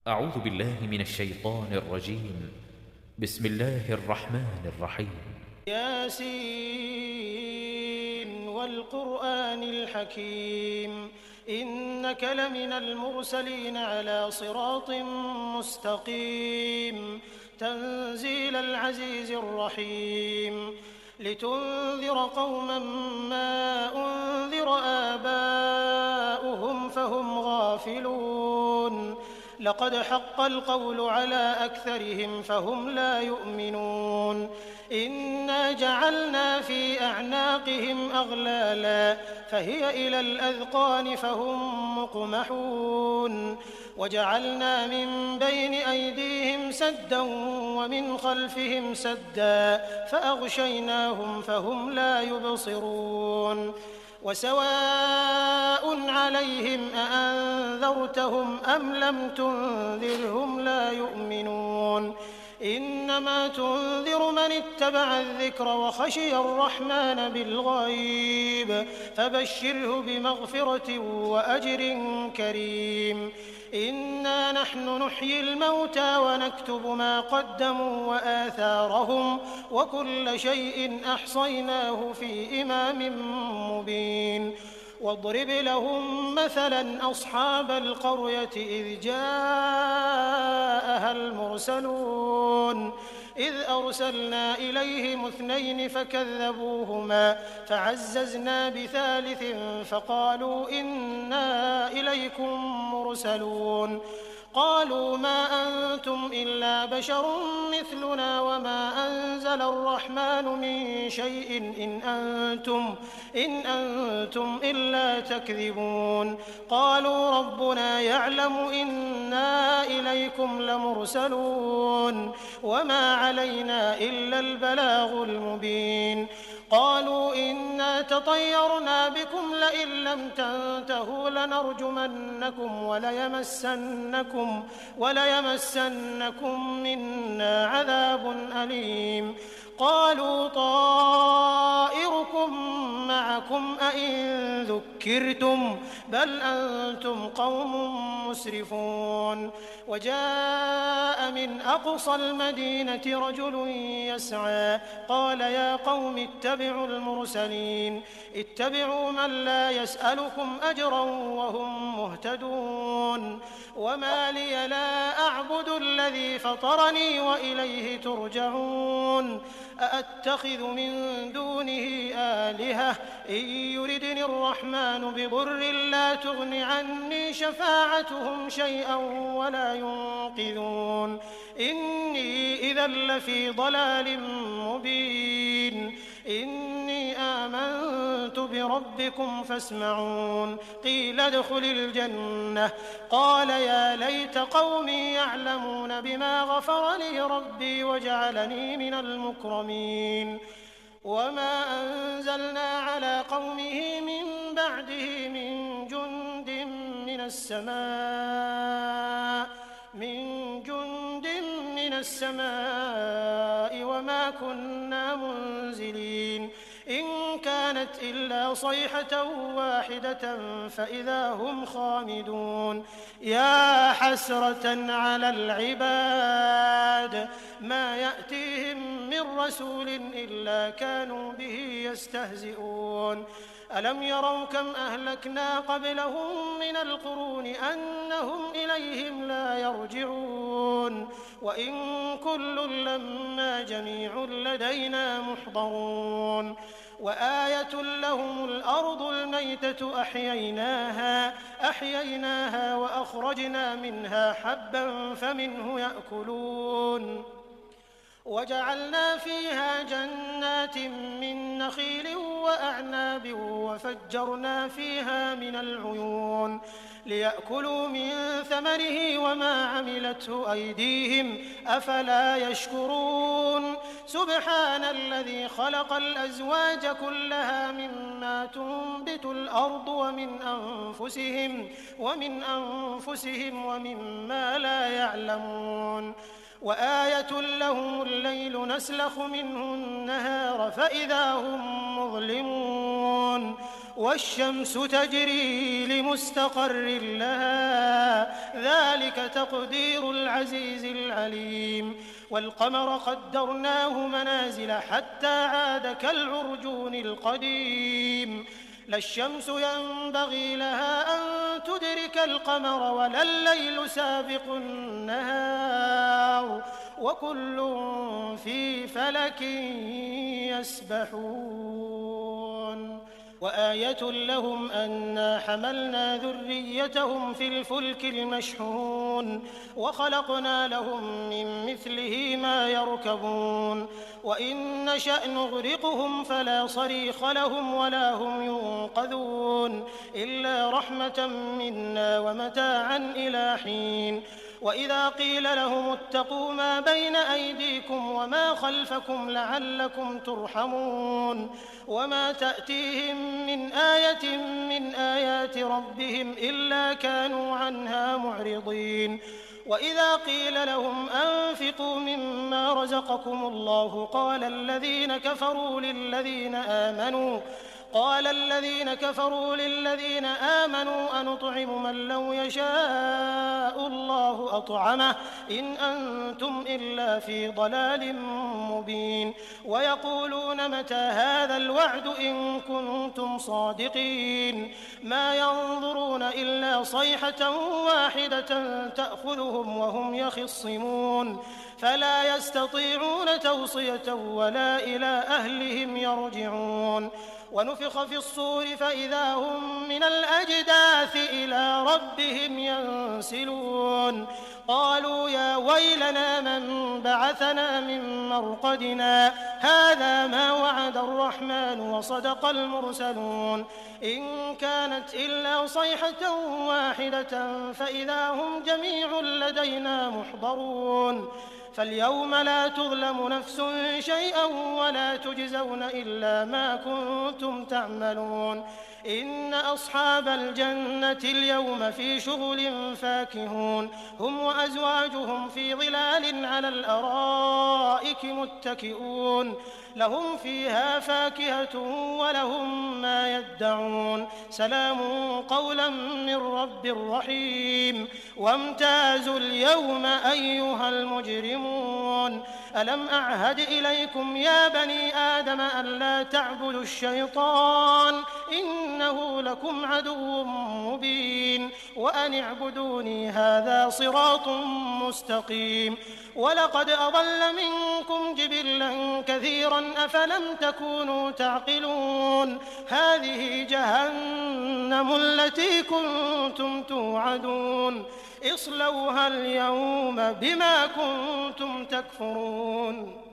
أعوذ بالله من الشيطان الرجيم. بسم الله الرحمن الرحيم. ياسين والقرآن الحكيم إنك لمن المرسلين على صراط مستقيم تنزيل العزيز الرحيم لتنذر قوما ما أنذر آباؤهم فهم غافلون لقد حق القول على أكثرهم فهم لا يؤمنون إنا جعلنا في أعناقهم أغلالا فهي إلى الأذقان فهم مقمحون وجعلنا من بين أيديهم سدا ومن خلفهم سدا فأغشيناهم فهم لا يبصرون وسواء عليهم أأنذرتهم أم لم تنذرهم لا يؤمنون إنما تنذر من اتبع الذكر وخشي الرحمن بالغيب فبشره بمغفرة وأجر كريم إنا نحن نحيي الموتى ونكتب ما قدموا وآثارهم وكل شيء أحصيناه في إمام مبين واضرب لهم مثلا أصحاب القرية إذ جاءها المرسلون إذ أرسلنا إليهم اثنين فكذبوهما فعززنا بثالث فقالوا إنا إليكم مرسلون قالوا ما أنتم إلا بشر مثلنا وما أنزل الرحمن من شيء إن أنتم إلا تكذبون قالوا ربنا يعلم إنا إليكم لمرسلون وما علينا إلا البلاغ المبين قالوا إنا تطيرنا بكم لئن لم تنتهوا لنرجمنكم وليمسنكم منا عذاب أليم قالوا طائركم معكم أئن ذكرتم بل أنتم قوم مسرفون وجاء من أقصى المدينة رجل يسعى قال يا قوم اتبعوا المرسلين اتبعوا من لا يسألكم أجرا وهم مهتدون وما لي لا أعبد الذي فطرني وإليه ترجعون أأتخذ من دونه آلهة إن يردني الرحمن بضر لا تغن عني شفاعتهم شيئا ولا ينقذون إني إذا لفي ضلال مبين إني آمنت بربكم فاسمعون قيل ادخل الجنة قال يا ليت قومي يعلمون بما غفر لي ربي وجعلني من المكرمين وما أنزلنا على قومه من بعده من جند من السماء وما كنا منزلين إن كانت إلا صيحة واحدة فإذا هم خامدون يا حسرة على العباد ما يأتيهم من رسول إلا كانوا به يستهزئون ألم يروا كم أهلكنا قبلهم من القرون أنهم إليهم لا يرجعون وإن كل لما جميع لدينا محضرون وآية لهم الأرض الميتة أحييناها وأخرجنا منها حبا فمنه يأكلون وجعلنا فيها جنات من نخيل وأعناب وفجرنا فيها من العيون ليأكلوا من ثمره وما عملته أيديهم أفلا يشكرون سبحان الذي خلق الأزواج كلها مما تنبت الأرض ومن أنفسهم ومما لا يعلمون وآية لهم الليل نسلخ منه النهار فإذا هم مظلمون والشمس تجري لمستقر لها ذلك تقدير العزيز العليم والقمر قدرناه منازل حتى عاد كالعرجون القديم لا الشمس ينبغي لها أن تدرك القمر ولا الليل سابق النهار وكل في فلك يسبحون وآية لهم أنا حملنا ذريتهم في الفلك المشحون وخلقنا لهم من مثله ما يركبون وإن نشأ نغرقهم فلا صريخ لهم ولا هم ينقذون إلا رحمة منا ومتاعا إلى حين وإذا قيل لهم اتقوا ما بين أيديكم وما خلفكم لعلكم ترحمون وما تأتيهم من آية من آيات ربهم إلا كانوا عنها معرضين وإذا قيل لهم أنفقوا مما رزقكم الله قال الذين كفروا للذين آمنوا أنطعم من لو يشاء الله أطعمه إن أنتم إلا في ضلال مبين ويقولون متى هذا الوعد إن كنتم صادقين ما ينظرون إلا صيحة واحدة تأخذهم وهم يخصمون فلا يستطيعون توصية ولا إلى أهلهم يرجعون ونفخ في الصور فإذا هم من الأجداث إلى ربهم ينسلون قالوا يا ويلنا من بعثنا من مرقدنا هذا ما وعد الرحمن وصدق المرسلون إن كانت إلا صيحة واحدة فإذا هم جميع لدينا محضرون فاليوم لا تظلم نفس شيئا ولا تجزون إلا ما كنتم تعملون إن أصحاب الجنة اليوم في شغل فاكهون هم وأزواجهم في ظلال على الأرائك متكئون لهم فيها فاكهة ولهم ما يدعون سلام قولا من رب رحيم وامتازوا اليوم أيها المجرمون ألم أعهد إليكم يا بني آدم أن لا تعبدوا الشيطان إنه لكم عدو مبين وأن اعبدوني هذا صراط مستقيم ولقد أضل منكم جبلا كثيرا أفلم تكونوا تعقلون هذه جهنم التي كنتم توعدون اصلوها اليوم بما كنتم تكفرون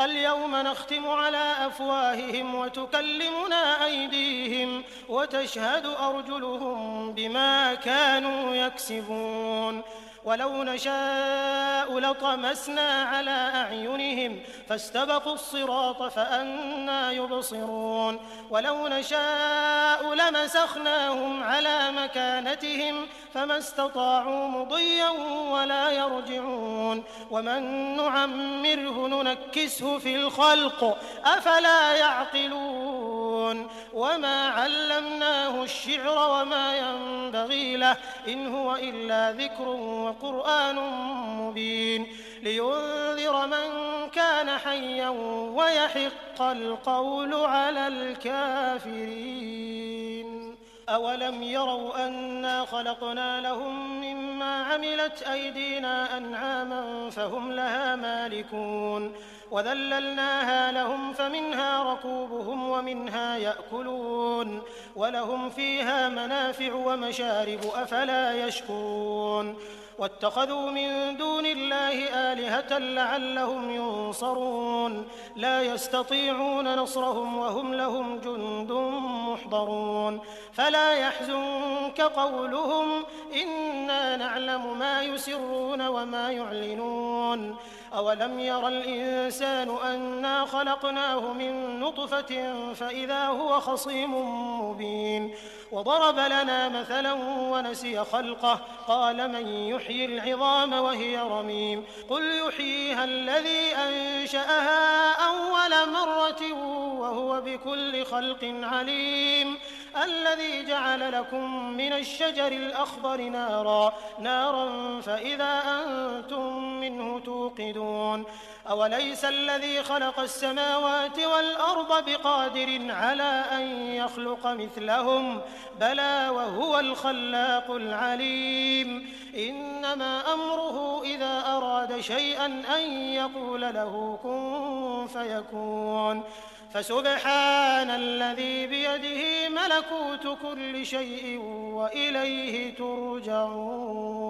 اليوم نختم على أفواههم وتكلمنا أيديهم وتشهد أرجلهم بما كانوا يكسبون ولو نشاء لطمسنا على أعينهم فاستبقوا الصراط فأنى يبصرون ولو نشاء لمسخناهم على مكانتهم فما استطاعوا مضيا ولا يرجعون ومن نعمره ننكسه في الخلق أفلا يعقلون وما علمناه الشعر وما ينبغي له إن هو إلا ذكر وقرآن مبين لينذر من كان حيا ويحق القول على الكافرين أولم يروا أنا خلقنا لهم مما عملت أيدينا أنعاما فهم لها مالكون وذللناها لهم فمنها ركوبهم ومنها يأكلون ولهم فيها منافع ومشارب أفلا يشكرون واتخذوا من دون الله آلهة لعلهم ينصرون لا يستطيعون نصرهم وهم لهم جند محضرون فلا يحزنك قولهم إنا نعلم ما يسرون وما يعلنون أولم ير الإنسان أنا خلقناه من نطفة فإذا هو خصيم مبين وضرب لنا مثلا ونسي خلقه قال من يحيي العظام وهي رميم قل يحييها الذي أنشأها أول مرة وهو بكل خلق عليم الذي جعل لكم من الشجر الأخضر نارا فإذا أنتم منه توقدون أوليس الذي خلق السماوات والأرض بقادر على أن يخلق مثلهم بلى وهو الخلاق العليم إنما أمره إذا أراد شيئا أن يقول له كن فيكون فسبحان الذي بيده ملكوت كل شيء وإليه ترجعون.